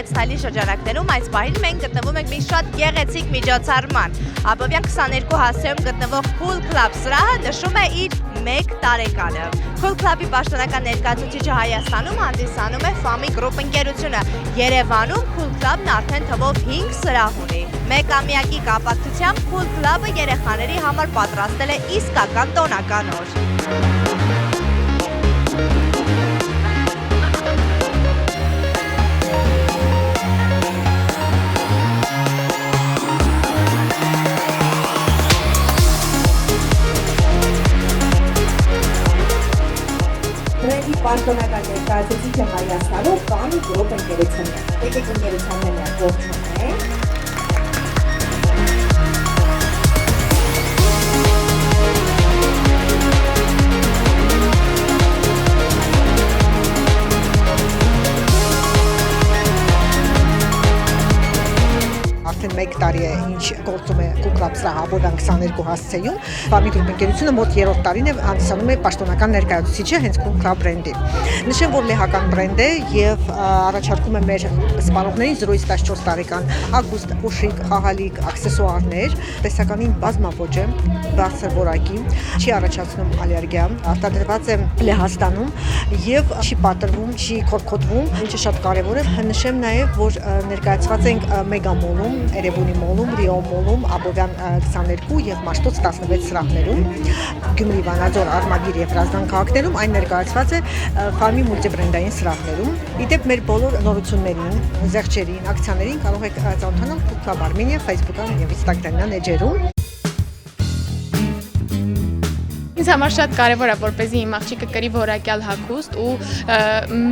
Ստայլի շրջանակներում այս պահին մենք գտնվում ենք մի շատ գեղեցիկ միջոցառման։ Աբովյան 22 հասցեում գտնվող Cool Club սրահը նշում է իր 1 տարեկանը։ Cool Club-ի պաշտոնական ներկայացուցիչը Հայաստանում հանդիսանում է Fami Group ընկերությունը։ Երևանում Cool Club-ն արդեն թվով 5 սրահ ունի։ 1 ամյակի կապակցությամբ Cool Club-ը երեխաների համար պատրաստել է իսկական տոնական օր։ Brand-ի պաշտոնական ներկայացուցիչը Հայաստանում Fami Group ընկերությունն է։ Եկեք ընկերությունները ողջունենք։ Արդեն 1 տարի է ինչ գործում է Cool Club սրահը Աբովյան 22 հասցեում։ Fami Group ընկերությունը մոտ 3-րդ տարին է հանդիսանում է պաշտոնական ներկայացուցիչը հենց Cool Club բրենդի։ Նշեմ, որ լեհական բրենդ է եւ առաջարկում է մեր սպառողներին 0-ից 14 տարեկան ագուստ, կոշիկ, խաղալիք, աքսեսուարներ, տեսականին բազմաոճ է, բարձր որակի, չի առաջացնում ալերգիա, արտադրված է Լեհաստանում եւ չի պատրվում, չի քորքոտվում, ինչը շատ կարեւոր է։ Նշեմ նաեւ, որ ներկայացված ենք Մեգամոլում, Էրեբունի մոլում, Ռիո մոլում, Աբովյան 22 եւ Մաշտոց 16 սրահներում, Գյումրի, Վանաձոր, Արմավիր եւ Հրազդան քաղաքներում այն ներկայացված է Fami մուլտիբրենդային սրահներում։ Իդեպ մեր բոլոր նորություններին, զեղչերին, ակցիաներին կարող եք ծանոթանալ Cool Club Armenia Facebook-յան եւ Instagram-յան էջերում։ Ինձ համար շատ կարևոր է, որպեսզի իմ աղջիկը կրի որակյալ հագուստ ու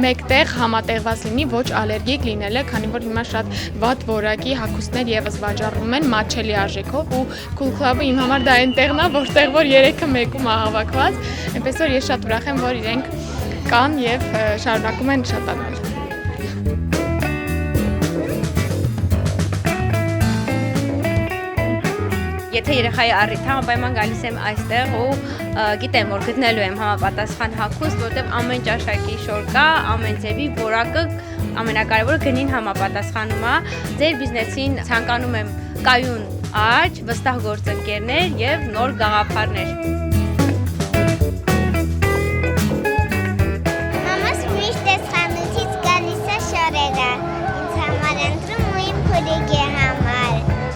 մեկտեղ համատեղված լինի, ոչ ալերգիկ լինելը, քանի որ հիմա շատ վատ որակի հագուստներ եւս վաճառվում են մատչելի արժեքով ու Cool Club-ը իմ համար դա այնտեղն է, որտեղ որ 3-ը մեկում է հավաքված, այնպես որ ես շատ ուրախ եմ, որ իրենք կան եւ շարունակում են շատանալ։ Եթե երեխայի առիթ է, անպայման գալիս եմ այստեղ ու գիտեմ, որ գտնելու եմ համապատասխան հագուստ, որտեղ ամեն ճաշակի շոր կա, ամեն ձևի որակը ամենակարևորը գնին համապատասխանում է։ Ձեր բիզնեսին ցանկանում եմ կայուն աճ, վստահ գործընկերներ եւ նոր գաղափարներ։ Մամաս միշտ էս խանութից գալիս է շորերը, ինձ համար ընտրում ու իմ փորիկի համար։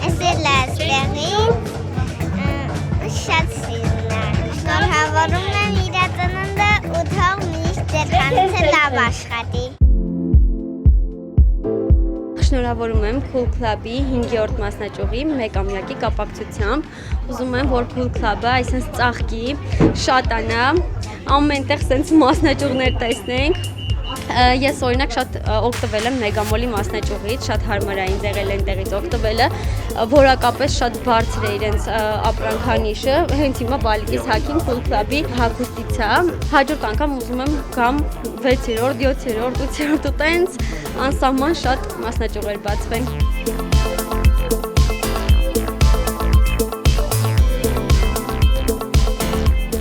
Էսել է ստեղից շատ սիրուն է։ Շնորհավորում եմ իր ծնունդը ու թող միշտ ձեր խանութը լավ աշխատի։ Շնորհավորում եմ Cool Club-ի 5-րդ մասնաճյուղի 1 ամյակի կապակցությամբ։ Ուզում եմ, որ Cool Club-ը այսպես ծաղկի, շատանա, ամենտեղ sense մասնաճյուղներ տեսնենք։ Ես օրինակ շատ օգտվել եմ Մեգամոլի մասնաճյուղից, շատ հարմար է ինձ եղել այնտեղից օգտվելը, որակապես շատ բարձր է իրենց ապրանքանիշը, հենց հիմա բալիկիս հագին Cool Club-ի հագուստից է, հաջորդ անգամ ուզում եմ գամ 6-րդ, 7-րդ, 8-րդ ու տենց անսահման շատ մասնաճյուղեր բացվեն։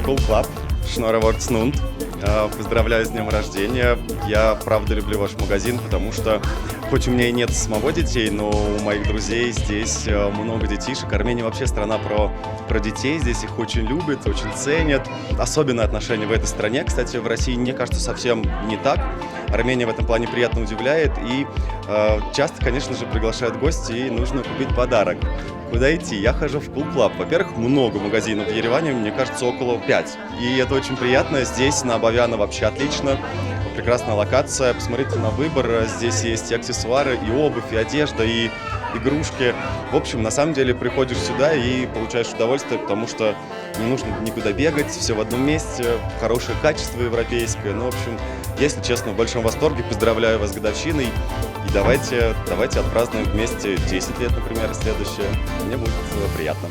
Cool Club, шнуровор Цнунд. Поздравляю с днем рождения. Я правда люблю ваш магазин, потому что хоть у меня и нет самого детей, но у моих друзей здесь много детишек. Армения вообще страна про детей, здесь их очень любят, очень ценят. Особенно отношения в этой стране. Кстати, в России, мне кажется, совсем не так. Армения в этом плане приятно удивляет и часто, конечно же, приглашают гости и нужно купить подарок. Куда идти? Я хожу в Cool Club. Во-первых, много магазинов в Ереване, мне кажется, около 5. И это очень приятно. Здесь на Абовяна вообще отлично. Прекрасная локация. Посмотрите на выбор. Здесь есть и аксессуары, и обувь, и одежда, и игрушки. В общем, на самом деле приходишь сюда и получаешь удовольствие, потому что не нужно никуда бегать, все в одном месте, хорошее качество европейское. Ну, в общем, если честно, в большом восторге. Поздравляю вас с годовщиной. И давайте отпразднуем вместе 10 лет, например, следующее. Мне будет приятно.